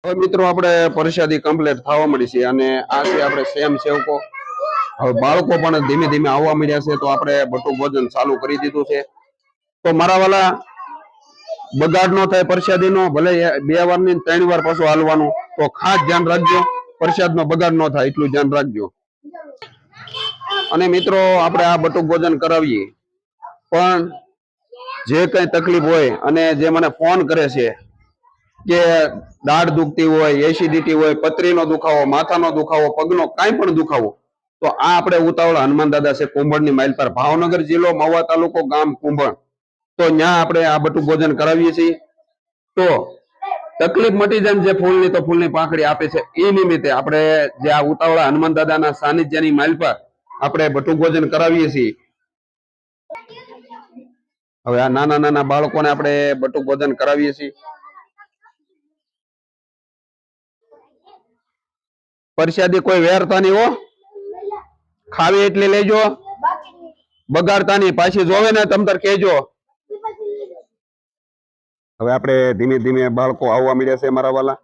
હવે મિત્રો આપણે પરિષદી કમ્પ્લીટ થવા મળી છે અને આ છે આપણે સેમ સેવકો. હવે બાળકો પણ ધીમે ધીમે આવવા મળ્યા છે તો આપણે બટુક ભોજન ચાલુ કરી દીધું છે. તો મારા વાલા બગાડ નો થાય પ્રસાદીનો, ભલે 2 વાર ની 3 વાર પાછું હાલવાનું, તો ખાસ ધ્યાન રાખજો, પ્રસાદ નો બગાડ ન થાય એટલું ધ્યાન રાખજો. અને મિત્રો આપણે આ બટુક ભોજન કરાવીએ પણ જે કઈ તકલીફ હોય અને જે મને ફોન કરે છે કે દાઢ દુખતી હોય, એસિડિટી હોય, પથરીનો દુખાવો, માથાનો દુખાવો, પગનો કાંઈ પણ દુખાવો, તો આ આપણે ઉતાવળા હનુમાન દાદા છે કુંભળની માઇલ પર, ભાવનગર જિલ્લો, મહુવા તાલુકો, ગામ કુંભળ. તો ત્યાં આપણે આ બટુક ભોજન કરાવીએ છીએ. તો તકલીફ મટી જાય, જે ફૂલની તો ફૂલની પાંખડી આપે છે એ નિમિત્તે આપણે જે આ ઉતાવળા હનુમાન દાદાના સાનિધ્યની માઇલ પર આપણે બટુક ભોજન કરાવીએ છીએ. હવે આ નાના નાના બાળકોને આપણે બટુક ભોજન કરાવીએ છીએ. પ્રસાદી કોઈ વેરતા નહીં હો, ખાવી એટલે લેજો, બગાડતા નહીં, પાછી જોવે ને તમ તાર કહેજો. હવે આપણે ધીમે ધીમે બાળકો આવવા મળ્યા છે મારા વાલા.